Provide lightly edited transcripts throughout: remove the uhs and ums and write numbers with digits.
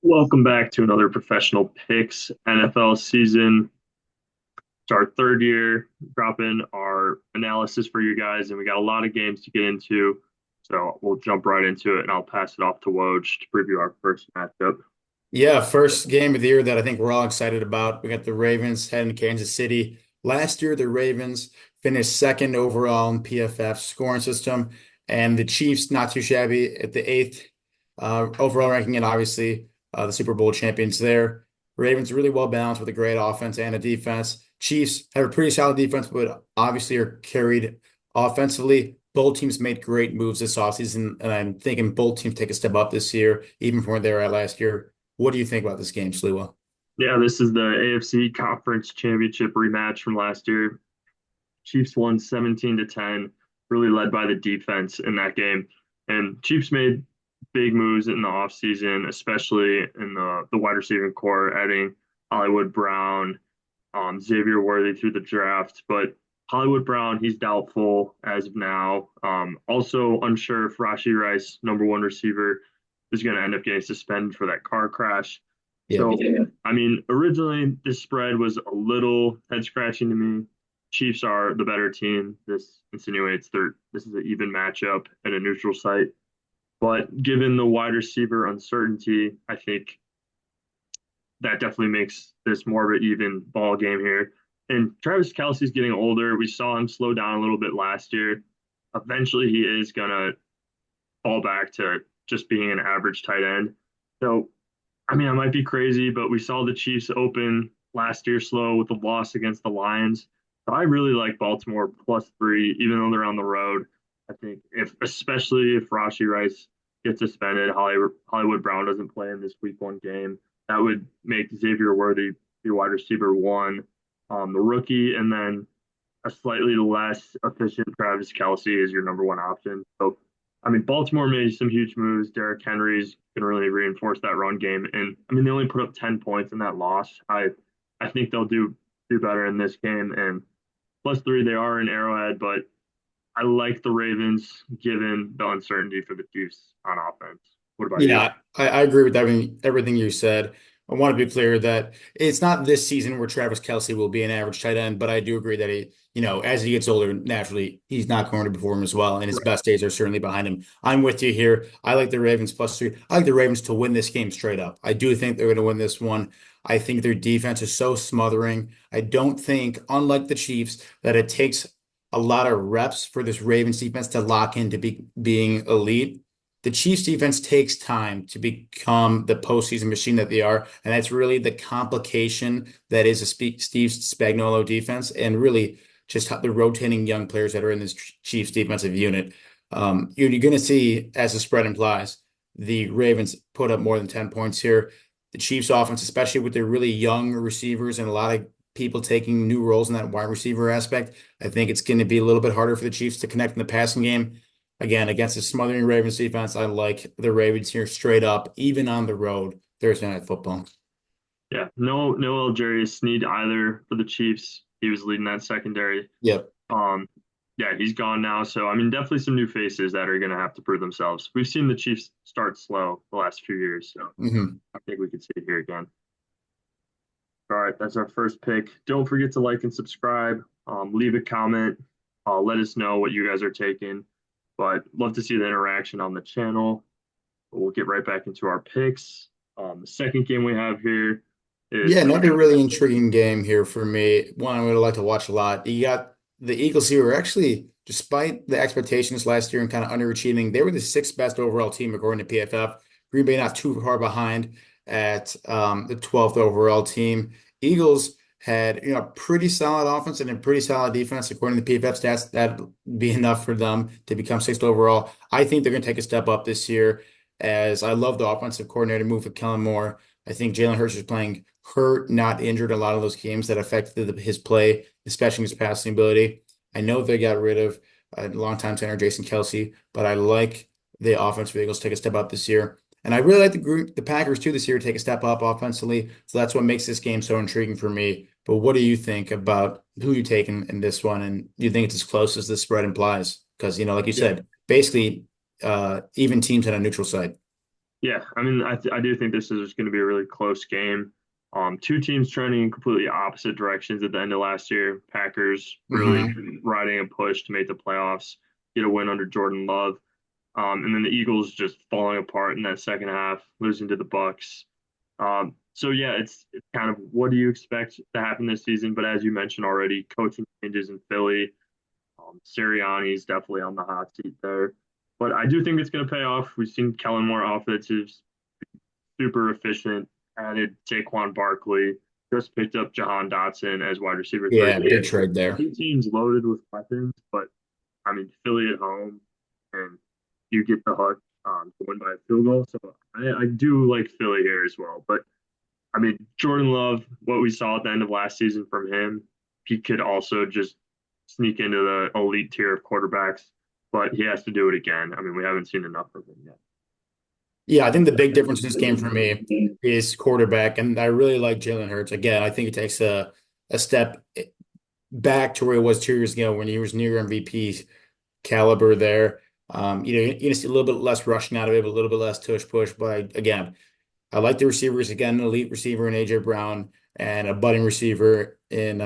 Welcome back to another Professional Picks NFL season. It's our third year dropping our analysis for you guys, and we got a lot of games to get into. So we'll jump right into it, and I'll pass it off to Woj to preview our first matchup. Yeah, first game of the year that I think we're all excited about. We got the Ravens heading to Kansas City. Last year, the Ravens finished second overall in PFF scoring system, and the Chiefs not too shabby at the eighth overall ranking, and obviously the Super Bowl champions there. Ravens really well balanced with a great offense and a defense. Chiefs have a pretty solid defense, but obviously are carried offensively. Both teams made great moves this offseason, and I'm thinking both teams take a step up this year, even from where they were at last year. What do you think about this game, Sliwa? Yeah, this is the AFC Conference Championship rematch from last year. Chiefs won 17 to 10, really led by the defense in that game. And Chiefs made big moves in the offseason, especially in the wide receiving core, adding Hollywood Brown, Xavier Worthy through the draft. But Hollywood Brown, he's doubtful as of now. Also unsure if Rashi Rice, number one receiver, is going to end up getting suspended for that car crash. Yeah. So, I mean, originally this spread was a little head scratching to me. Chiefs are the better team. This insinuates this is an even matchup at a neutral site. But given the wide receiver uncertainty, I think that definitely makes this more of an even ball game here. And Travis Kelce's getting older. We saw him slow down a little bit last year. Eventually, he is going to fall back to just being an average tight end. So, I mean, I might be crazy, but we saw the Chiefs open last year slow with the loss against the Lions. So I really like Baltimore +3, even though they're on the road. I think especially if Rashi Rice gets suspended, Hollywood Brown doesn't play in this week one game, that would make Xavier Worthy your wide receiver one, the rookie, and then a slightly less efficient Travis Kelce is your number one option. So, I mean, Baltimore made some huge moves. Derrick Henry's going to really reinforce that run game, and I mean, they only put up 10 points in that loss. I think they'll do better in this game, and +3 they are in Arrowhead, but I like the Ravens given the uncertainty for the Chiefs on offense. What about you? Yeah, I agree with everything you said. I want to be clear that it's not this season where Travis Kelce will be an average tight end, but I do agree that as he gets older, naturally, he's not going to perform as well, and his Right. best days are certainly behind him. I'm with you here. I like the Ravens +3. I like the Ravens to win this game straight up. I do think they're going to win this one. I think their defense is so smothering. I don't think, unlike the Chiefs, that it takes a lot of reps for this Ravens defense to lock into being elite. The Chiefs defense takes time to become the postseason machine that they are, and that's really the complication that is a Steve Spagnuolo defense, and really just how the rotating young players that are in this Chiefs defensive unit. You're going to see, as the spread implies, the Ravens put up more than 10 points here. The Chiefs offense, especially with their really young receivers and a lot of people taking new roles in that wide receiver aspect, I think it's going to be a little bit harder for the Chiefs to connect in the passing game. Again, against the smothering Ravens defense, I like the Ravens here straight up, even on the road, Thursday Night Football. Yeah, no Algerius Sneed either for the Chiefs. He was leading that secondary. Yep. Um, yeah, he's gone now. So I mean, definitely some new faces that are going to have to prove themselves. We've seen the Chiefs start slow the last few years, so hmm I think we could see it here again. All right, that's our first pick. Don't forget to like and subscribe. Leave a comment. Let us know what you guys are taking. But love to see the interaction on the channel. We'll get right back into our picks. The second game we have here is Yeah, the another really intriguing game here for me. One I would like to watch a lot. You got the Eagles here, who are actually, despite the expectations last year and kind of underachieving, they were the sixth best overall team according to PFF. Green Bay not too far behind at the 12th overall team. Eagles had pretty solid offense and a pretty solid defense according to PFF stats. That'd be enough for them to become sixth overall. I think they're going to take a step up this year, as I love the offensive coordinator move with Kellen Moore. I think Jalen Hurts is playing hurt, not injured a lot of those games that affected his play, especially his passing ability. I know they got rid of a longtime center, Jason Kelce, but I like the offensive Eagles take a step up this year. And I really like the Packers too this year take a step up offensively. So that's what makes this game so intriguing for me. But what do you think about who you take in this one? And do you think it's as close as the spread implies? Because, like you yeah. said, basically even teams at a neutral site. Yeah, I mean, I do think this is going to be a really close game. Two teams trending in completely opposite directions at the end of last year. Packers really Hmm. riding a push to make the playoffs, get a win under Jordan Love. And then the Eagles just falling apart in that second half, losing to the Bucks. So yeah, it's kind of what do you expect to happen this season? But as you mentioned already, coaching changes in Philly. Sirianni is definitely on the hot seat there. But I do think it's going to pay off. We've seen Kellen Moore offensive, super efficient, added Saquon Barkley, just picked up Jahan Dotson as wide receiver three. Yeah, big trade there. Two teams loaded with weapons, but I mean, Philly at home, and you get the hook to win by a field goal. So I do like Philly here as well. But I mean, Jordan Love, what we saw at the end of last season from him, he could also just sneak into the elite tier of quarterbacks, but he has to do it again. I mean, we haven't seen enough of him yet. Yeah, I think the big difference in this game for me is quarterback, and I really like Jalen Hurts. Again, I think it takes a step back to where he was 2 years ago when he was near MVP caliber there. You're gonna see a little bit less rushing out of it, a little bit less tush push. But again, I like the receivers again, an elite receiver in AJ Brown and a budding receiver in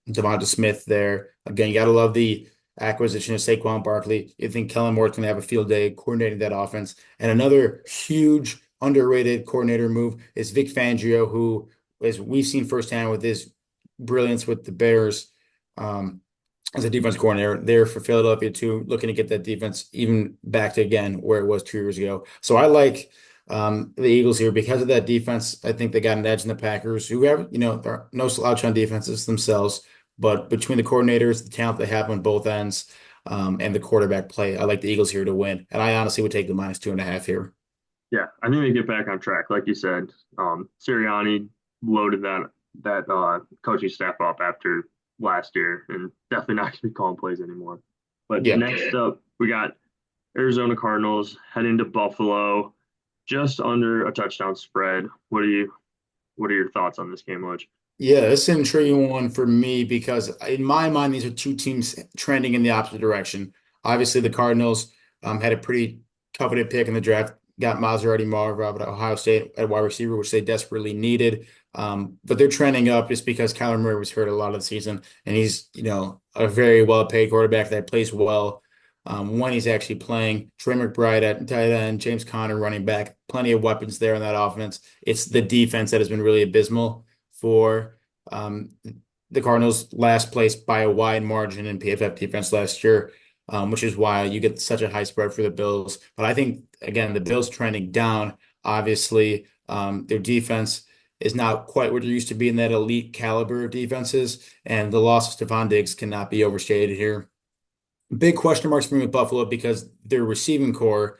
Devonta Smith there. Again, you gotta love the acquisition of Saquon Barkley. You think Kellen Moore's gonna have a field day coordinating that offense. And another huge underrated coordinator move is Vic Fangio, who, as we've seen firsthand with his brilliance with the Bears, um, as a defense coordinator there for Philadelphia too, looking to get that defense even back to again where it was 2 years ago. So I like the Eagles here because of that defense. I think they got an edge in the Packers, who have, they're no slouch on defenses themselves, but between the coordinators, the talent they have on both ends, and the quarterback play, I like the Eagles here to win. And I honestly would take the -2.5 here. Yeah, I think they get back on track, like you said. Sirianni loaded that coaching staff up after last year, and definitely not going to be calling plays anymore. But Yeah. next up, we got Arizona Cardinals heading to Buffalo, just under a touchdown spread. What are your thoughts on this game, Lodge? Yeah, it's an intriguing one for me because in my mind, these are two teams trending in the opposite direction. Obviously, the Cardinals had a pretty coveted pick in the draft, got Maserati Marv out of Ohio State at wide receiver, which they desperately needed. But they're trending up just because Kyler Murray was hurt a lot of the season, and he's, a very well-paid quarterback that plays well when he's actually playing. Trey McBride at tight end, James Conner running back, plenty of weapons there in that offense. It's the defense that has been really abysmal for um, the Cardinals, last place by a wide margin in PFF defense last year, which is why you get such a high spread for the Bills. But I think, again, the Bills trending down, obviously, their defense is not quite what it used to be in that elite caliber of defenses, and the loss of Stephon Diggs cannot be overstated here. Big question marks for me with Buffalo because their receiving core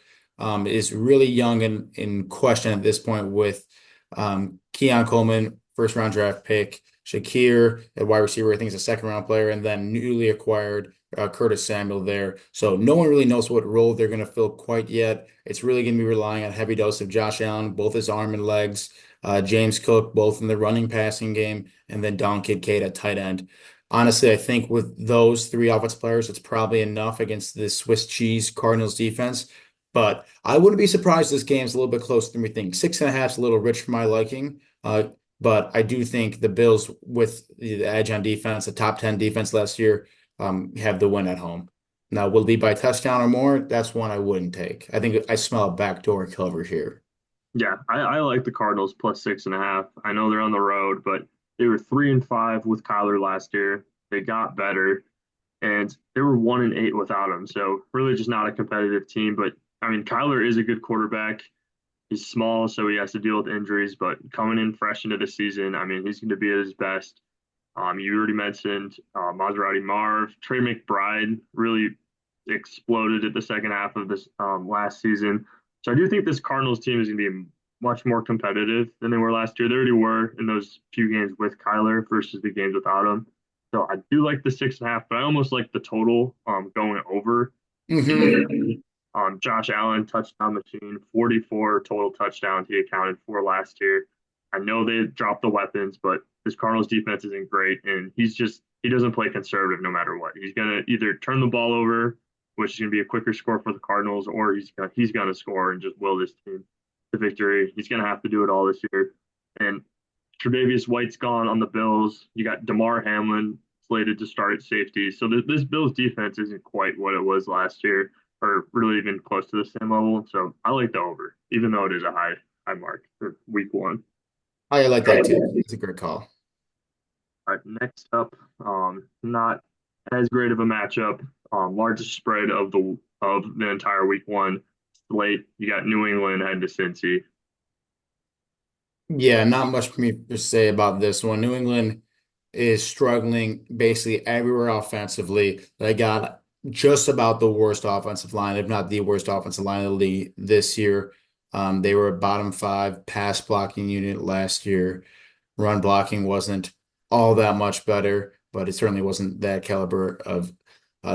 is really young and in question at this point with Keon Coleman, first round draft pick, Shakir at wide receiver, I think is a second round player, and then newly acquired Curtis Samuel there. So no one really knows what role they're going to fill quite yet. It's really going to be relying on a heavy dose of Josh Allen, both his arm and legs, James Cook, both in the running passing game, and then Don Kincaid at tight end. Honestly, I think with those three offensive players, it's probably enough against the Swiss cheese Cardinals defense. But I wouldn't be surprised this game's a little bit closer than we think. 6.5 is a little rich for my liking. But I do think the Bills, with the edge on defense, the top 10 defense last year, have the win at home. Now, will it be by touchdown or more? That's one I wouldn't take. I think I smell a backdoor cover here. Yeah, I like the Cardinals plus 6.5. I know they're on the road, but they were 3-5 with Kyler last year. They got better, and they were 1-8 without him. So really, just not a competitive team. But I mean, Kyler is a good quarterback. He's small, so he has to deal with injuries. But coming in fresh into the season, I mean, he's going to be at his best. You already mentioned Maserati Marv, Trey McBride really exploded at the second half of this last season. So I do think this Cardinals team is going to be much more competitive than they were last year. They already were in those few games with Kyler versus the games without him. So I do like the 6.5, but I almost like the total going over. Hmm. Josh Allen, touchdown machine, 44 total touchdowns he accounted for last year. I know they dropped the weapons, but this Cardinals defense isn't great, and he doesn't play conservative no matter what. He's gonna either turn the ball over, which is gonna be a quicker score for the Cardinals, or he's gonna score and just will this team. to victory. He's going to have to do it all this year. And Tre'Davious White's gone on the Bills. You got Damar Hamlin slated to start at safety. So this Bills defense isn't quite what it was last year, or really even close to the same level. So I like the over, even though it is a high mark for week one. I like that too. It's a great call. All right, next up, not as great of a matchup. Largest spread of the entire week one slate. You got New England heading to Cincy. Yeah, not much for me to say about this one. New England is struggling basically everywhere offensively. They got just about the worst offensive line, if not the worst offensive line of the league this year. They were a bottom five pass blocking unit last year. Run blocking wasn't all that much better, but it certainly wasn't that caliber of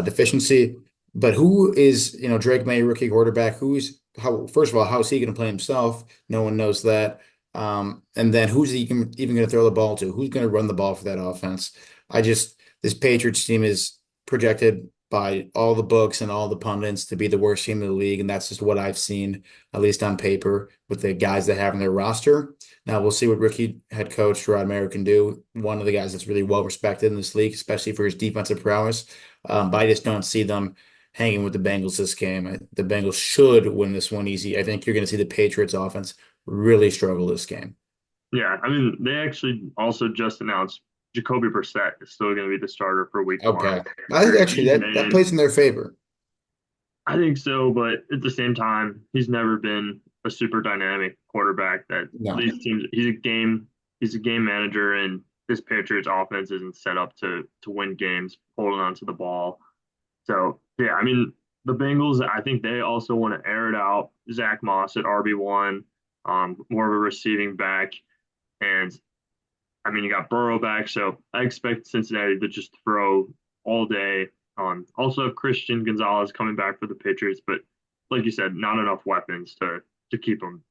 deficiency. But who is, Drake May, rookie quarterback? First of all, how is he going to play himself? No one knows that. And then who's he even going to throw the ball to? Who's going to run the ball for that offense? This Patriots team is projected by all the books and all the pundits to be the worst team in the league. And that's just what I've seen, at least on paper, with the guys they have in their roster. Now we'll see what rookie head coach Rod Mayer can do. One of the guys that's really well respected in this league, especially for his defensive prowess. But I just don't see them hanging with the Bengals this game. The Bengals should win this one easy. I think you're going to see the Patriots offense really struggle this game. Yeah, I mean, they actually also just announced Jacoby Brissett is still going to be the starter for week one. Okay. I think actually He's that made, plays in their favor. I think so, but at the same time, he's never been a super dynamic quarterback that No. these teams. He's a game manager, and this Patriots offense isn't set up to win games holding on to the ball. So yeah, I mean, the Bengals, I think they also want to air it out. Zach Moss at RB1, more of a receiving back, and I mean, you got Burrow back, so I expect Cincinnati to just throw all day. Also have Christian Gonzalez coming back for the Patriots, but like you said, not enough weapons to keep them.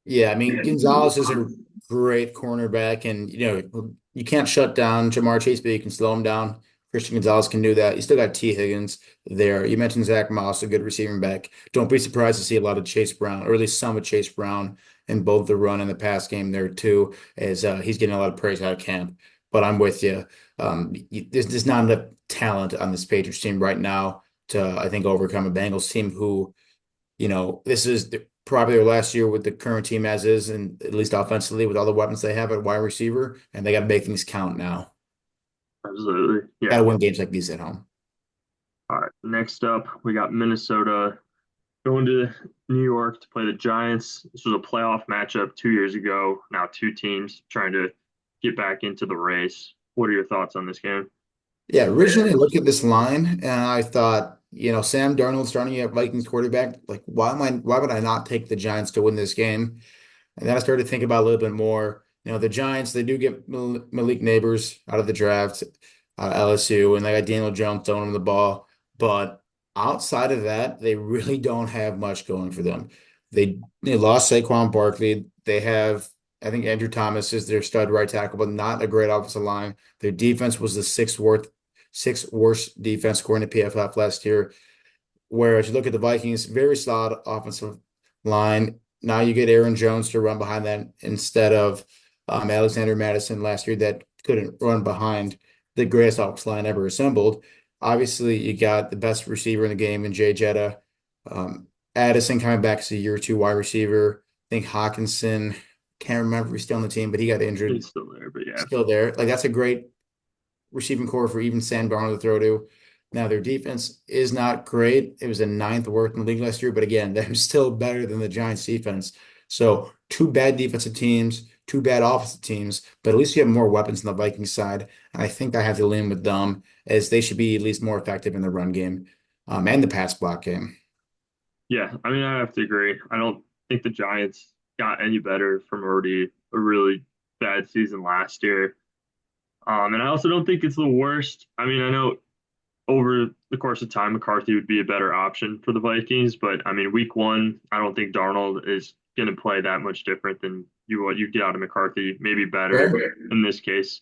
Yeah, I mean, Gonzalez is a great cornerback, and you can't shut down Jamar Chase, but you can slow him down. Christian Gonzalez can do that. You still got T. Higgins there. You mentioned Zach Moss, a good receiving back. Don't be surprised to see a lot of Chase Brown, or at least some of Chase Brown in both the run and the pass game there too, as he's getting a lot of praise out of camp. But I'm with you. There's not enough talent on this Patriots team right now to, I think, overcome a Bengals team who this is probably their last year with the current team as is, and at least offensively with all the weapons they have at wide receiver, and they got to make things count now. Absolutely. Got to Yeah. win games like these at home. All right. Next up, we got Minnesota going to New York to play the Giants. This was a playoff matchup 2 years ago. Now two teams trying to get back into the race. What are your thoughts on this game? Yeah, originally I looked at this line and I thought, Sam Darnold starting at Vikings quarterback, like why would I not take the Giants to win this game? And then I started to think about it a little bit more. The Giants, they do get Malik Neighbors out of the draft, LSU, and they got Daniel Jones throwing them the ball. But outside of that, they really don't have much going for them. They lost Saquon Barkley. They have, I think Andrew Thomas is their stud right tackle, but not a great offensive line. Their defense was the sixth worst defense according to PFF last year. Whereas you look at the Vikings, very solid offensive line. Now you get Aaron Jones to run behind that instead of Alexander Madison last year that couldn't run behind the greatest offensive line ever assembled. Obviously, you got the best receiver in the game in Jay Jetta. Addison coming back as a year two wide receiver. I think Hawkinson, can't remember if he's still on the team, but he got injured. He's still there, but yeah. Still there. Like that's a great receiving core for even Sam Darnold to throw to. Now their defense is not great. It was the ninth worst in the league last year, but again, they're still better than the Giants defense. So two bad defensive teams, two bad offensive teams, but at least you have more weapons on the Vikings side. And I think I have to lean with them as they should be at least more effective in the run game, and the pass block game. Yeah, I mean, I have to agree. I don't think the Giants got any better from already a really bad season last year. And I also don't think it's the worst. I mean, I know over the course of time, McCarthy would be a better option for the Vikings, but I mean, week one, I don't think Darnold is going to play that much different than what you get out of McCarthy, maybe better Sure. in this case.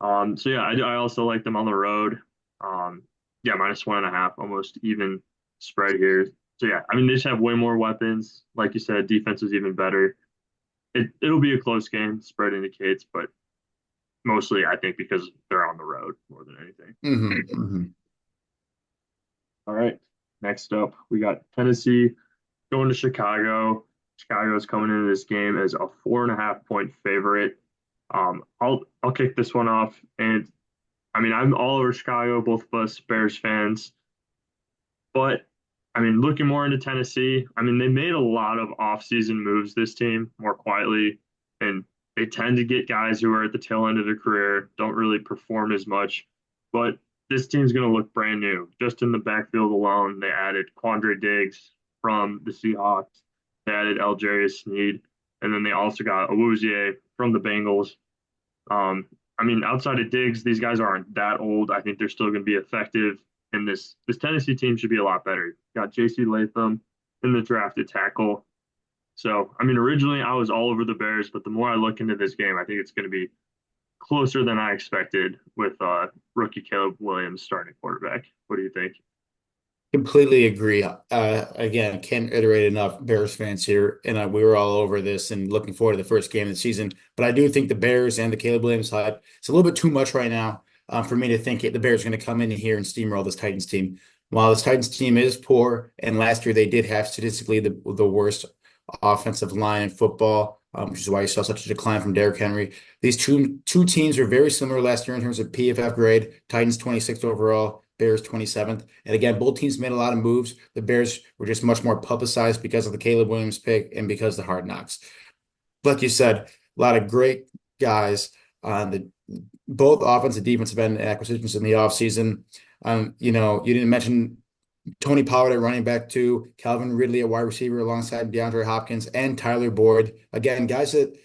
So yeah, I also like them on the road. Yeah, -1.5, almost even spread here. So yeah, I mean, they just have way more weapons. Like you said, defense is even better. it'll be a close game, spread indicates, but mostly I think because they're on the road more than anything. Hmm. All right. Next up, we got Tennessee going to Chicago. Chicago's coming into this game as a 4.5 point favorite. I'll kick this one off, and I mean I'm all over Chicago, both of us Bears fans. But I mean, looking more into Tennessee, I mean they made a lot of offseason moves this team more quietly, and they tend to get guys who are at the tail end of their career, don't really perform as much. But this team's going to look brand new. Just in the backfield alone, they added Quandre Diggs from the Seahawks. They added Algerius Sneed, and then they also got Awuzie from the Bengals. I mean, outside of Diggs, these guys aren't that old. I think they're still going to be effective. And this Tennessee team should be a lot better. Got J.C. Latham in the drafted tackle. So, I mean, originally I was all over the Bears, but the more I look into this game, I think it's going to be closer than I expected with rookie Caleb Williams starting quarterback. What do you think? Completely agree. Again, can't iterate enough. Bears fans here, and we were all over this and looking forward to the first game of the season. But I do think the Bears and the Caleb Williams hype, it's a little bit too much right now for me to think the Bears are going to come in here and steamroll this Titans team. While this Titans team is poor, and last year they did have statistically the worst offensive line in football, which is why you saw such a decline from Derrick Henry. These two teams are very similar last year in terms of PFF grade. Titans 26th overall, Bears 27th. And again, both teams made a lot of moves. The Bears were just much more publicized because of the Caleb Williams pick and because of the hard knocks. Like you said, a lot of great guys on the both offensive and defensive end acquisitions in the offseason. You didn't mention Tony Pollard at running back too, Calvin Ridley at wide receiver alongside DeAndre Hopkins and Tyler Boyd. Again, guys that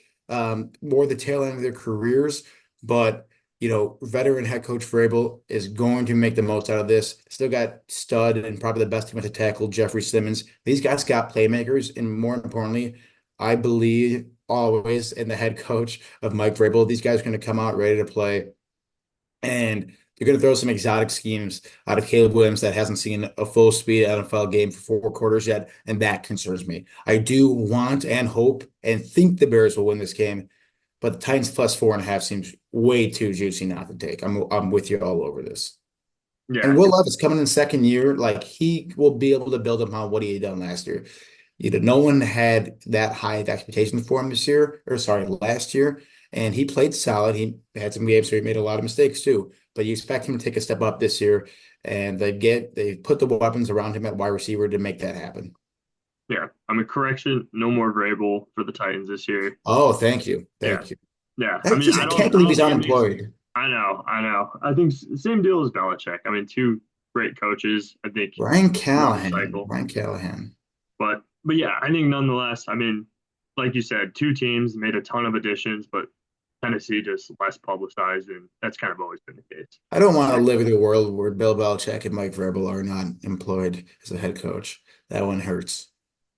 more the tail end of their careers, but veteran head coach Vrabel is going to make the most out of this. Still got stud and probably the best defensive tackle, Jeffrey Simmons. These guys got playmakers, and more importantly, I believe always in the head coach of Mike Vrabel. These guys are going to come out ready to play, and they're going to throw some exotic schemes out of Caleb Williams that hasn't seen a full speed NFL game for 4 quarters yet, and that concerns me. I do want and hope and think the Bears will win this game, but the Titans plus 4.5 seems way too juicy not to take. I'm with you all over this. And Yeah, Will Levis coming in second year, like he will be able to build upon what he had done last year. No one had that high of expectations for him this year, or sorry, last year. And he played solid. He had some games where he made a lot of mistakes too. But you expect him to take a step up this year, and they put the weapons around him at wide receiver to make that happen. yeah. I mean, correction, no more Vrabel for the Titans this year. Oh, thank you. Yeah, Thank you. yeah. I I mean, just I I don't can't I believe don't he's think it makes. unemployed. I know. I think same deal as Belichick. I mean, two great coaches. I think Ryan normal Callahan. cycle. Ryan Callahan. But yeah, I think nonetheless, I mean, like you said, two teams made a ton of additions, but Tennessee just less publicized, and that's kind of always been the case. I don't want to live in a world where Bill Belichick and Mike Vrabel are not employed as a head coach. That one hurts.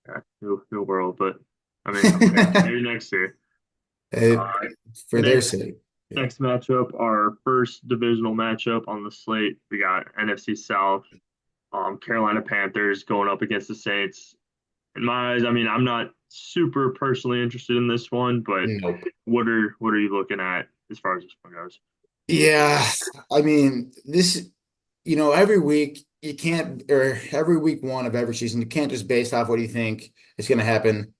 Yeah, new world, but I mean, okay, maybe next year. It, Uh, for their next sake. Yeah. next matchup, our first divisional matchup on the slate, we got NFC South, Carolina Panthers going up against the Saints. In my eyes, I mean, I'm not super personally interested in this one, but Nope. what are you looking at as far as this one goes? Yeah. I mean, every week you can't, or every week one of every season, you can't just base off what you think is going to happen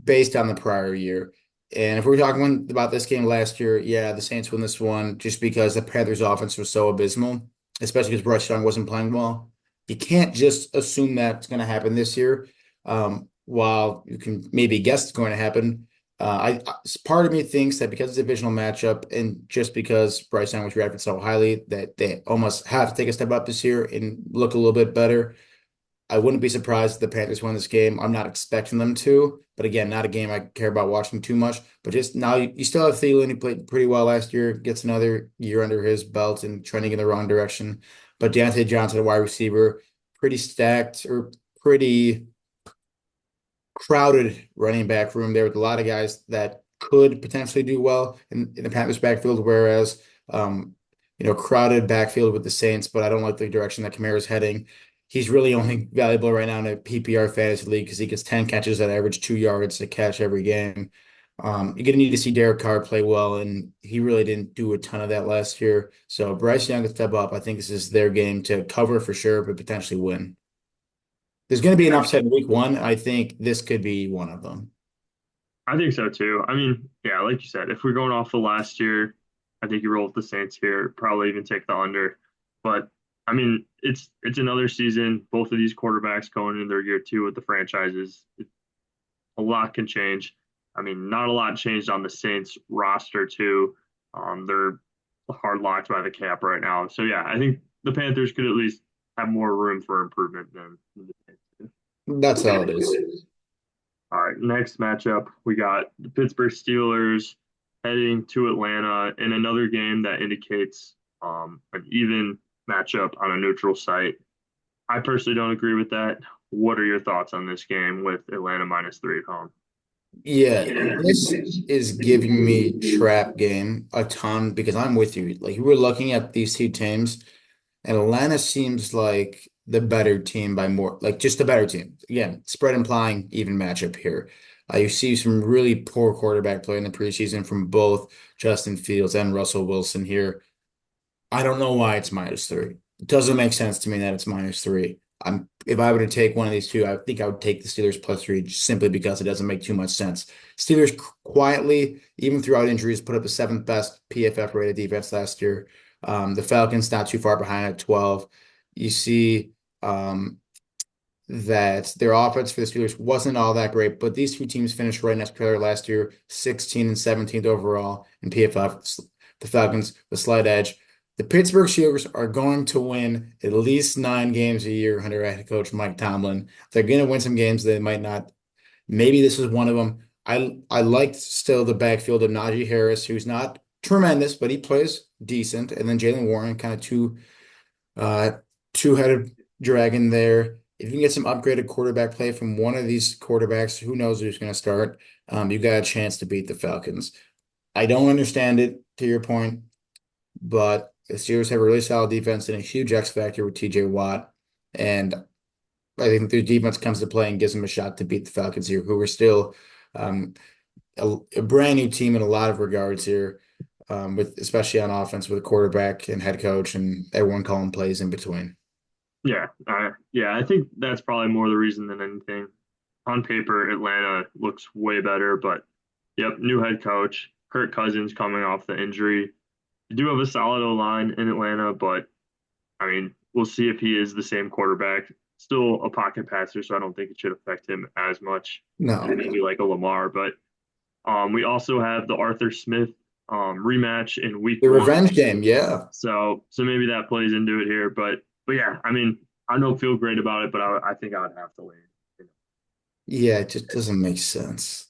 based on the prior year. And if we're talking about this game last year, yeah, the Saints won this one just because the Panthers' offense was so abysmal, especially because Bryce Young wasn't playing well. You can't just assume that's going to happen this year. While you can maybe guess it's going to happen, part of me thinks that because it's a divisional matchup and just because Bryce Young was drafted so highly that they almost have to take a step up this year and look a little bit better. I wouldn't be surprised if the Panthers win this game. I'm not expecting them to, but again, not a game I care about watching too much. But just now, you still have Thielen, who played pretty well last year, gets another year under his belt and trending in the wrong direction. But Deontay Johnson, a wide receiver, pretty stacked or pretty crowded running back room there with a lot of guys that could potentially do well in the Panthers backfield, whereas crowded backfield with the Saints, but I don't like the direction that Kamara's heading. He's really only valuable right now in a PPR fantasy league because he gets 10 catches that average 2 yards a catch every game. You're gonna need to see Derek Carr play well, and he really didn't do a ton of that last year. So Bryce Young could step up. I think this is their game to cover for sure, but potentially win. There's going to be an upset in week one. I think this could be one of them. I think so too. I mean, yeah, like you said, if we're going off of last year, I think you roll with the Saints here, probably even take the under. But I mean, it's another season. Both of these quarterbacks going in their year two with the franchises. A lot can change. I mean, not a lot changed on the Saints roster too. They're hard locked by the cap right now. So yeah, I think the Panthers could at least have more room for improvement than the Saints do. That's how it is. All right, next matchup, we got the Pittsburgh Steelers heading to Atlanta in another game that indicates an even matchup on a neutral site. I personally don't agree with that. What are your thoughts on this game with Atlanta -3 at home? Yeah, this is giving me trap game a ton because I'm with you. Like we're looking at these two teams, and Atlanta seems like the better team by more, like just the better team. Again, spread implying even matchup here. You see some really poor quarterback play in the preseason from both Justin Fields and Russell Wilson here. I don't know why it's -3. It doesn't make sense to me that it's -3. If I were to take one of these two, I think I would take the Steelers +3 just simply because it doesn't make too much sense. Steelers quietly, even throughout injuries, put up the seventh best PFF rated defense last year. The Falcons not too far behind at 12. You see that their offense for the Steelers wasn't all that great, but these two teams finished right next to each other last year, 16 and 17th overall in PFF. The Falcons, the slight edge. The Pittsburgh Steelers are going to win at least 9 games a year under head coach Mike Tomlin. They're going to win some games they might not. Maybe this is one of them. I liked still the backfield of Najee Harris, who's not tremendous, but he plays decent, and then Jalen Warren, kind of uh two-headed dragon there. If you can get some upgraded quarterback play from one of these quarterbacks, who knows who's going to start? You got a chance to beat the Falcons. I don't understand it, to your point, but the Steelers have a really solid defense and a huge X factor with TJ Watt. And I think their defense comes to play and gives them a shot to beat the Falcons here, who are still um, a brand new team in a lot of regards here, with especially on offense with a quarterback and head coach and everyone calling plays in between. Yeah, I think that's probably more the reason than anything. On paper, Atlanta looks way better, but yep, new head coach, Kirk Cousins coming off the injury. You do have a solid O line in Atlanta, but I mean, we'll see if he is the same quarterback. Still a pocket passer, so I don't think it should affect him as much as No, maybe like a Lamar. But we also have the Arthur Smith rematch in week the one. revenge game, yeah. So maybe that plays into it here. But yeah, I mean, I don't feel great about it, but I think I would have to lean. Yeah, it just doesn't make sense.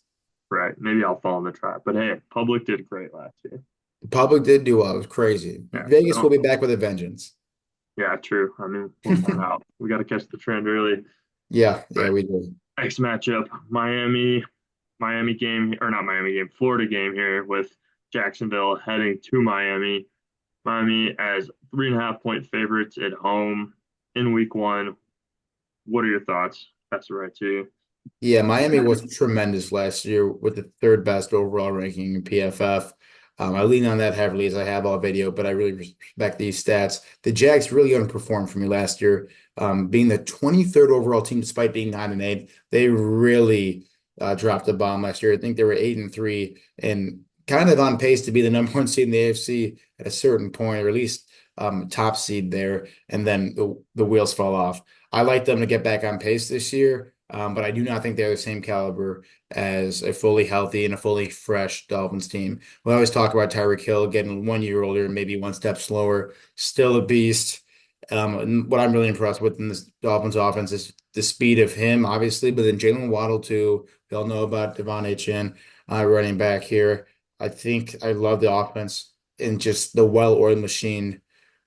Right. Maybe I'll fall in the trap. But hey, Public did great last year. The public did do well. It was crazy. Yeah. Vegas will So be back with a vengeance. yeah, true. I mean, we'll find out. We got to catch the trend early. Yeah, yeah, But we do. next matchup, Miami game or not Miami game, Florida game here with Jacksonville heading to Miami. Miami as 3.5 point favorites at home in week one. What are your thoughts? That's right to you. Yeah, Miami was tremendous last year with the third best overall ranking in PFF. I lean on that heavily as I have all video, but I really respect these stats. The Jags really underperformed for me last year, being the 23rd overall team despite being 9-8. They really dropped the bomb last year. I think they were 8-3 and kind of on pace to be the number one seed in the AFC at a certain point, or at least top seed there. And then the wheels fall off. I like them to get back on pace this year. But I do not think they're the same caliber as a fully healthy and a fully fresh Dolphins team. We always talk about Tyreek Hill getting 1 year older, maybe one step slower, still a beast. And what I'm really impressed with in this Dolphins offense is the speed of him, obviously, but then Jalen Waddle too. We all know about Devon Achane, running back here. I think I love the offense and just the well-oiled machine,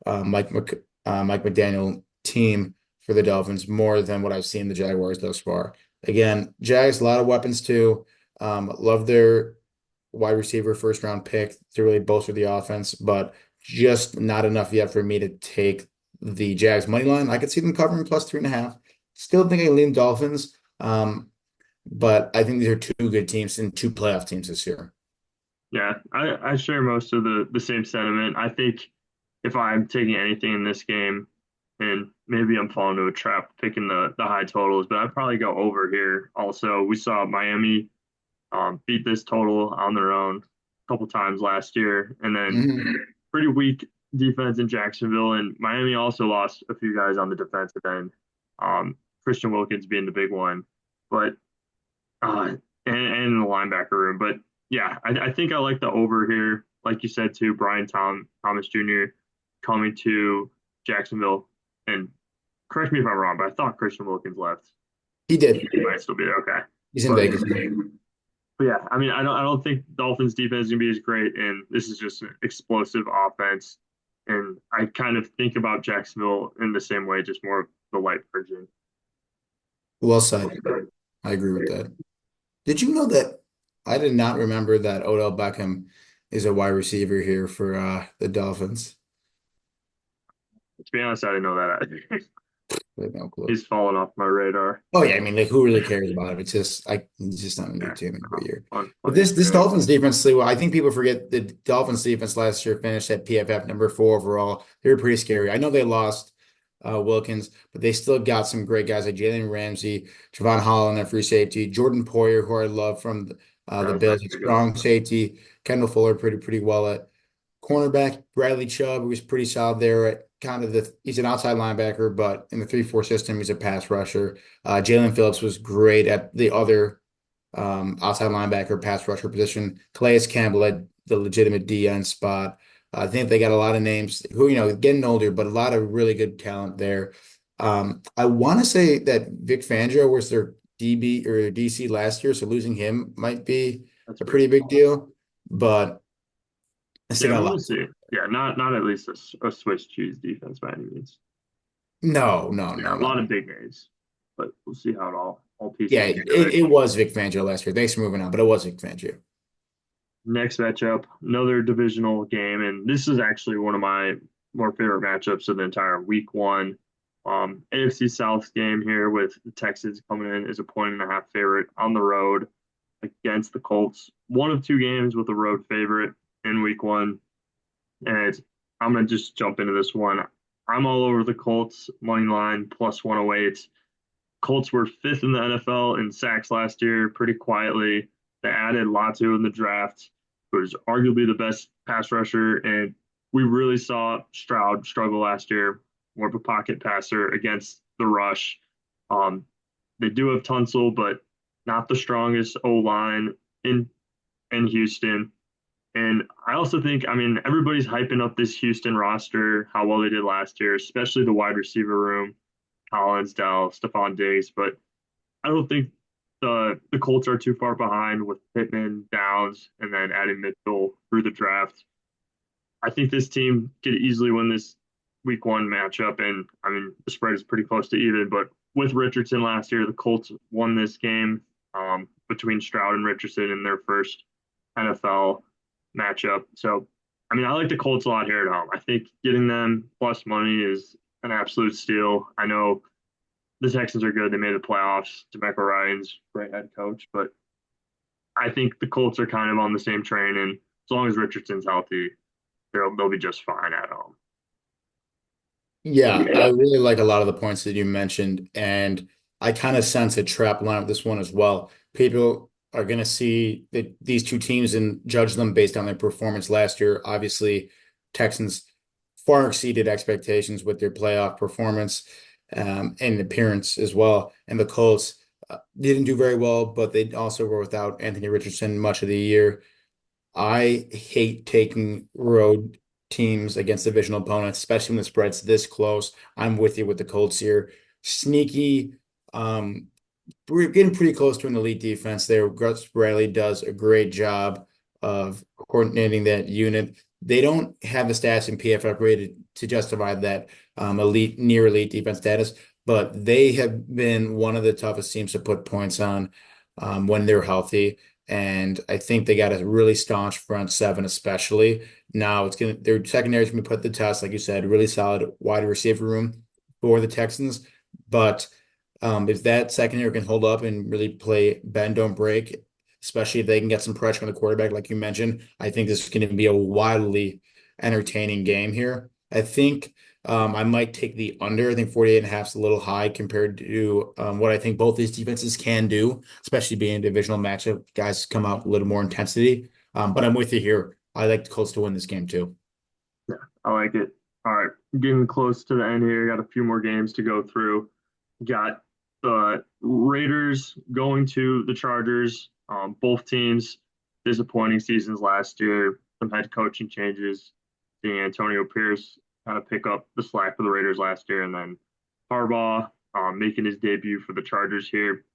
Mike McDaniel team for the Dolphins more than what I've seen the Jaguars thus far. Again, Jags, a lot of weapons too. Love their wide receiver first round pick to really bolster the offense, but just not enough yet for me to take the Jags money line. I could see them covering +3.5. Still think I lean Dolphins. but I think these are two good teams and two playoff teams this year. Yeah, I share most of the same sentiment. I think if I'm taking anything in this game, and maybe I'm falling into a trap picking the high totals, but I'd probably go over here. Also, we saw Miami beat this total on their own a couple times last year, and then Mhm. pretty weak defense in Jacksonville, and Miami also lost a few guys on the defensive end. Christian Wilkins being the big one, but and in the linebacker room. But yeah, I think I like the over here. Like you said too, Thomas Jr. coming to Jacksonville. And correct me if I'm wrong, but I thought Christian Wilkins left. He did. He might still be there. Okay. He's in But, Vegas now. but yeah, I mean, I don't think Dolphins defense is gonna be as great, and this is just an explosive offense. And I kind of think about Jacksonville in the same way, just more of the light version. Well said. I agree with that. Did you know that I did not remember that Odell Beckham is a wide receiver here for the Dolphins? To be honest, I didn't know that either. I had no clue. He's fallen off my radar. Oh yeah, I mean, like who really cares about him? It's just he's just not a new Yeah, team every year. But funny this story. Dolphins defense, well, I think people forget the Dolphins defense last year finished at PFF #4 overall. They were pretty scary. I know they lost Wilkins, but they still got some great guys like Jalen Ramsey, Javon Holland at free safety, Jordan Poyer, who I love from That the was Bills, actually a good one. strong safety, Kendall Fuller pretty well at cornerback. Bradley Chubb, who was pretty solid there at kind of he's an outside linebacker, but in the 3-4 system, he's a pass rusher. Jalen Phillips was great at the other outside linebacker, pass rusher position. Calais Campbell at the legitimate DN spot. I think they got a lot of names who, getting older, but a lot of really good talent there. I want to say that Vic Fangio was their DB or DC last year, so losing him might be That's a pretty pretty big small. deal, but I still Yeah, got a but lot. we'll see. Yeah, not at least a Swiss cheese defense by any means. No, no, Yeah, no, a lot no. of big names, but we'll see how it all Yeah, pieces together. it was Vic Fangio last year. Thanks for moving on, but it was Vic Fangio. Next matchup, another divisional game, and this is actually one of my more favorite matchups of the entire week one. AFC South game here with the Texans coming in as a 1.5 favorite on the road against the Colts. One of two games with a road favorite in week one. And I'm going to just jump into this one. I'm all over the Colts money line plus 108. Colts were fifth in the NFL in sacks last year, pretty quietly. They added Latu in the draft, who was arguably the best pass rusher. And we really saw Stroud struggle last year, more of a pocket passer against the rush. Um, they do have Tunsil, but not the strongest O line in in Houston. And I also think, I mean, everybody's hyping up this Houston roster, how well they did last year, especially the wide receiver room, Collins, Dell, Stephon Diggs. But I don't think the Colts are too far behind with Pittman, Downs, and then adding Mitchell through the draft. I think this team could easily win this week one matchup. And I mean, the spread is pretty close to even. But with Richardson last year, the Colts won this game between Stroud and Richardson in their first NFL matchup. So, I mean, I like the Colts a lot here at home. I think getting them plus money is an absolute steal. I know the Texans are good. They made the playoffs. DeMeco Ryan's great head coach, but I think the Colts are kind of on the same train. And as long as Richardson's healthy, they'll be just fine at home. Yeah, I really like a lot of the points that you mentioned, and I kind of sense a trap line with this one as well. People are going to see these two teams and judge them based on their performance last year. Obviously, Texans far exceeded expectations with their playoff performance and appearance as well. And the Colts didn't do very well, but they also were without Anthony Richardson much of the year. I hate taking road teams against divisional opponents, especially when the spread's this close. I'm with you with the Colts here. Sneaky, um, we're getting pretty close to an elite defense there. Gus Bradley does a great job of coordinating that unit. They don't have the stats in PFF rated to justify that elite, near elite defense status, but they have been one of the toughest teams to put points on when they're healthy. And I think they got a really staunch front seven, especially. Now it's gonna their secondary is gonna be put to the test, like you said, really solid wide receiver room for the Texans. But If that secondary can hold up and really play bend, don't break, especially if they can get some pressure on the quarterback, like you mentioned, I think this is going to be a wildly entertaining game here. I think I might take the under. I think 48 and a half is a little high compared to what I think both these defenses can do, especially being a divisional matchup. Guys come out with a little more intensity. But I'm with you here. I like the Colts to win this game too. Yeah, I like it. All right, getting close to the end here. Got a few more games to go through. Got the Raiders going to the Chargers. Both teams disappointing seasons last year. Some head coaching changes. Seeing Antonio Pierce kind of pick up the slack for the Raiders last year, and then Harbaugh making his debut for the Chargers here.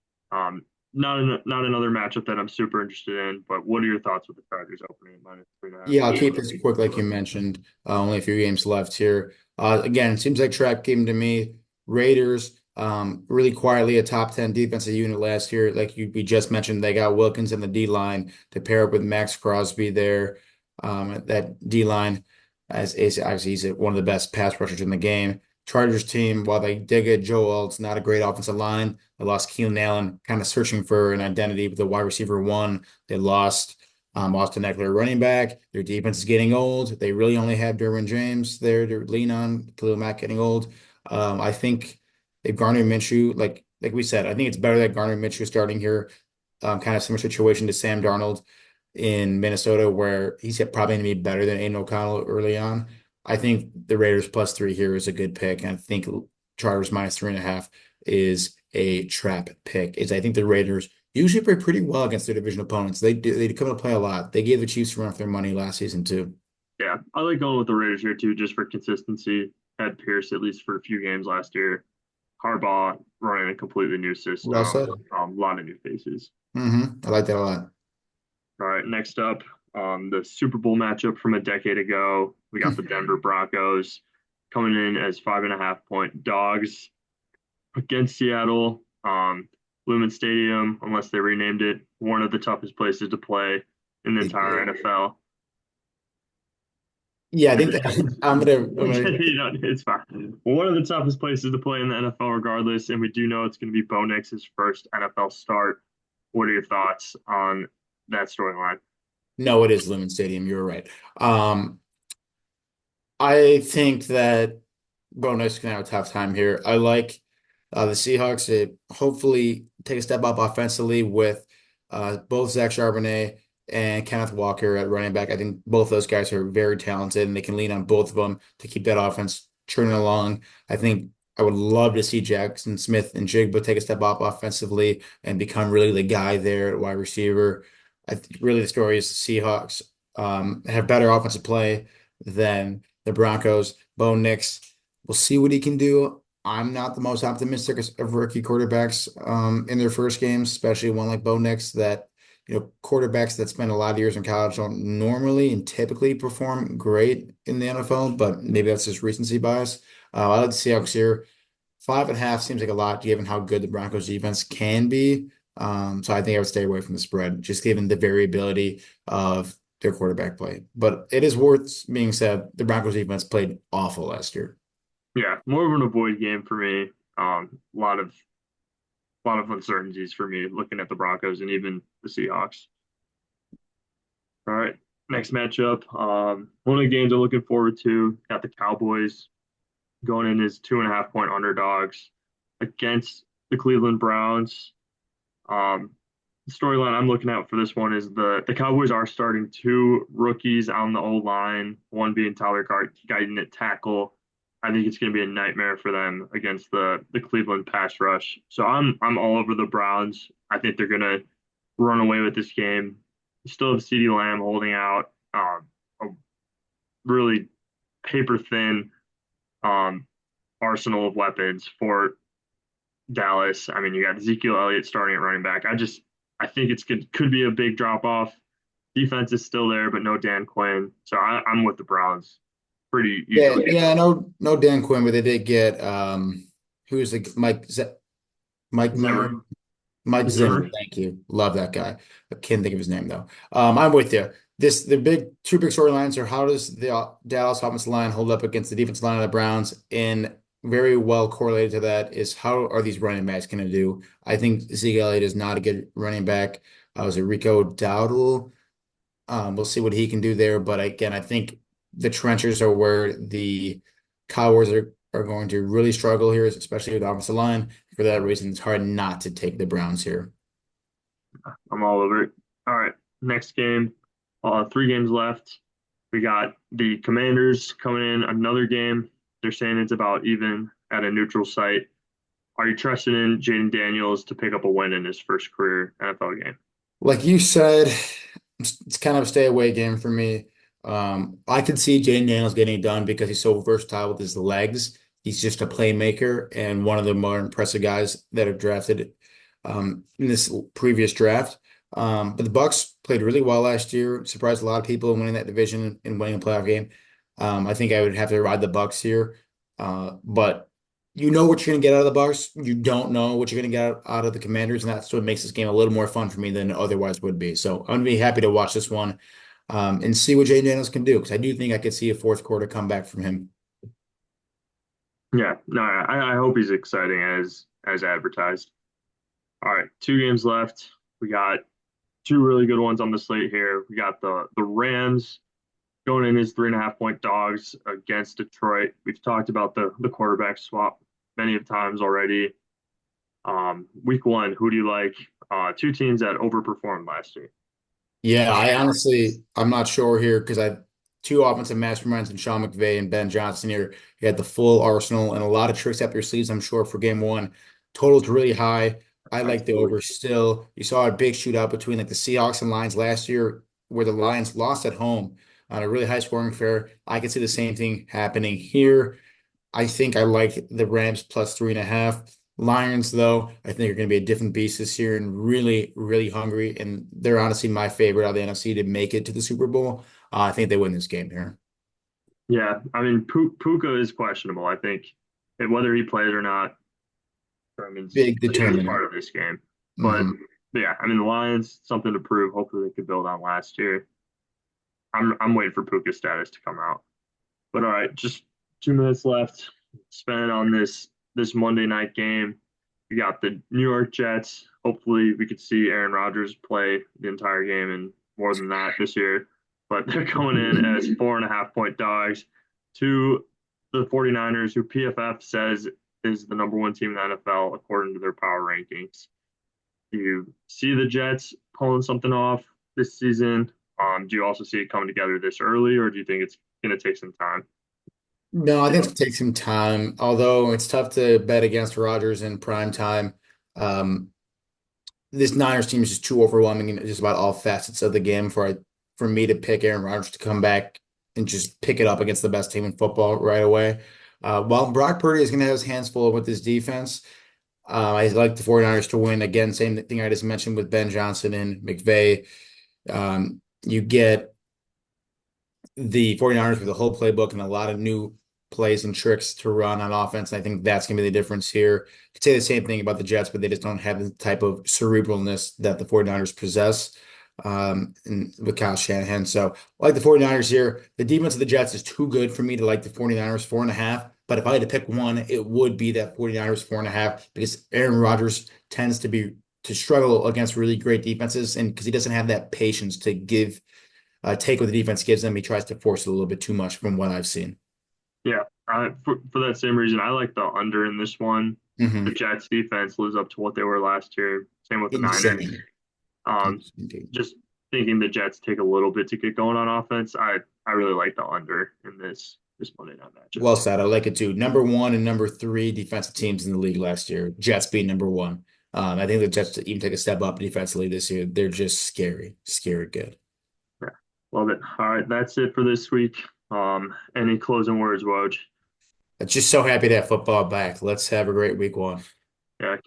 Not another matchup that I'm super interested in, but what are your thoughts with the Chargers opening at minus 3.5? Yeah, I'll keep this quick, like you mentioned. Only a few games left here. Again, it seems like trap game to me. Raiders, really quietly a top 10 defensive unit last year. Like we just mentioned, they got Wilkins in the D line to pair up with Max Crosby there. That D line, as obviously he's one of the best pass rushers in the game. Chargers team, while they did get Joe Alt, not a great offensive line. They lost Keenan Allen, kind of searching for an identity with the wide receiver one. They lost. Austin Eckler running back. Their defense is getting old. They really only have Derwin James there to lean on. Khalil Mack getting old. I think they've Garner Minshew, like we said, I think it's better that Garner Minshew starting here. Kind of similar situation to Sam Darnold in Minnesota, where he's probably going to be better than Aiden O'Connell early on. I think the Raiders +3 here is a good pick, and I think Chargers -3.5 is a trap pick. I think the Raiders usually play pretty well against their division opponents. They come to play a lot. They gave the Chiefs a run for their money last season too. Yeah, I like going with the Raiders here too, just for consistency. Had Pierce at least for a few games last year. Harbaugh running a completely new Well system, said. a lot of new faces. I like that a lot. All right, next up, the Super Bowl matchup from a decade ago. We got the Denver Broncos coming in as 5.5 point dogs against Seattle. Lumen Stadium, unless they renamed it, one of the toughest places to play in the They entire did. NFL. Yeah, I think that I'm gonna It's fine. One of the toughest places to play in the NFL, regardless. And we do know it's going to be Bo Nix's first NFL start. What are your thoughts on that storyline? no, it is Lumen Stadium. You're right. Um, I think that Bo Nix can have a tough time here. I like the Seahawks to hopefully take a step up offensively with both Zach Charbonnet and Kenneth Walker at running back. I think both those guys are very talented and they can lean on both of them to keep that offense churning along. I think I would love to see Jackson Smith and Jigba take a step up offensively and become really the guy there at wide receiver. I think really the story is the Seahawks have better offensive play than the Broncos. Bo Nix, we'll see what he can do. I'm not the most optimistic of rookie quarterbacks in their first games, especially one like Bo Nix that, quarterbacks that spend a lot of years in college don't normally and typically perform great in the NFL, but maybe that's just recency bias. I like the Seahawks here. 5.5 seems like a lot given how good the Broncos defense can be. So I think I would stay away from the spread, just given the variability of their quarterback play. But it is worth being said, the Broncos defense played awful last year. Yeah, more of an avoid game for me. A lot of uncertainties for me looking at the Broncos and even the Seahawks. All right, next matchup. One of the games I'm looking forward to. Got the Cowboys going in as 2.5 point underdogs against the Cleveland Browns. Um, the storyline I'm looking at for this one is the Cowboys are starting two rookies on the O line, one being Tyler Guyton at tackle. I think it's going to be a nightmare for them against the Cleveland pass rush. So I'm all over the Browns. I think they're going to run away with this game. You still have CeeDee Lamb holding out a really paper thin um, arsenal of weapons for Dallas. I mean, you got Ezekiel Elliott starting at running back. I think could be a big drop off. Defense is still there, but no Dan Quinn. So I'm with the Browns pretty Yeah, easily. yeah, no Dan Quinn, but they did get who is the Mike Miller? Zimmer. Mike Zimmer, Zimmer. thank you. Love that guy. I can't think of his name though. I'm with you. The two big storylines are how does the Dallas offensive line hold up against the defensive line of the Browns in very well correlated to that is how are these running backs going to do? I think Zeke Elliott is not a good running back. Was it Rico Dowdle? We'll see what he can do there. But again, I think the trenches are where the Cowboys are going to really struggle here, especially with the offensive line. For that reason, it's hard not to take the Browns here. I'm all over it. All right, next game. 3 games left. We got the Commanders coming in another game. They're saying it's about even at a neutral site. Are you trusting in Jaden Daniels to pick up a win in his first career NFL game? Like you said, it's kind of a stay away game for me. I could see Jane Daniels getting it done because he's so versatile with his legs. He's just a playmaker and one of the more impressive guys that are drafted in this previous draft. But the Bucks played really well last year, surprised a lot of people in winning that division and winning a playoff game. I think I would have to ride the Bucks here. But you know what you're going to get out of the Bucks. You don't know what you're going to get out of the Commanders, and that's what makes this game a little more fun for me than it otherwise would be. So I'm going to be happy to watch this one and see what Jay Daniels can do because I do think I could see a fourth quarter comeback from him. Yeah, no, I hope he's exciting as advertised. All right, 2 games left. We got two really good ones on the slate here. We got the Rams going in as 3.5 point dogs against Detroit. We've talked about the quarterback swap many of times already. Week 1, who do you like? Two teams that overperformed last year. Yeah, I'm not sure here because I two offensive masterminds in Sean McVay and Ben Johnson here. He had the full arsenal and a lot of tricks up their sleeves, I'm sure, for game one. Total's really high. I like the Absolutely. over still. You saw a big shootout between like the Seahawks and Lions last year where the Lions lost at home on a really high scoring affair. I could see the same thing happening here. I think I like the Rams plus 3.5. Lions, though, I think are going to be a different beast this year and really, really hungry. And they're honestly my favorite out of the NFC to make it to the Super Bowl. I think they win this game here. Yeah, I mean Puka is questionable. I think whether he plays or not determines Big a huge determinant. part of this game. But Hmm. yeah, I mean the Lions something to prove. Hopefully they could build on last year. I'm waiting for Puka's status to come out. But all right, just 2 minutes left. Spend it on this Monday night game. We got the New York Jets. Hopefully we could see Aaron Rodgers play the entire game and more than that this year. But they're going in as 4.5 point dogs to the 49ers, who PFF says is the number 1 team in the NFL according to their power rankings. Do you see the Jets pulling something off this season? Do you also see it coming together this early, or do you think it's going to take some time? No, I think it'll take some time, although it's tough to bet against Rodgers in prime time. Um, this Niners team is just too overwhelming in just about all facets of the game for me to pick Aaron Rodgers to come back and just pick it up against the best team in football right away. While Brock Purdy is going to have his hands full with his defense, I like the 49ers to win. Again, same thing I just mentioned with Ben Johnson and McVay. You get the 49ers with a whole playbook and a lot of new plays and tricks to run on offense. And I think that's going to be the difference here. Could say the same thing about the Jets, but they just don't have the type of cerebralness that the 49ers possess and with Kyle Shanahan. So I like the 49ers here. The defense of the Jets is too good for me to like the 49ers 4.5. But if I had to pick one, it would be that 49ers 4.5 because Aaron Rodgers tends to struggle against really great defenses and because he doesn't have that patience to take what the defense gives him. He tries to force it a little bit too much from what I've seen. Yeah, for that same reason, I like the under in this one. The Hmm. Jets defense lives up to what they were last year. Same with the Niners. Insane. Um, Insane. just thinking the Jets take a little bit to get going on offense. I really like the under in this Monday night matchup. Well said. I like it too. Number one and number three defensive teams in the league last year. Jets being number one. I think the Jets even take a step up defensively this year. They're just scary, scary good. Yeah, love it. All right, that's it for this week. Any closing words, Woj? I'm just so happy to have football back. Let's have a great week one. Yeah,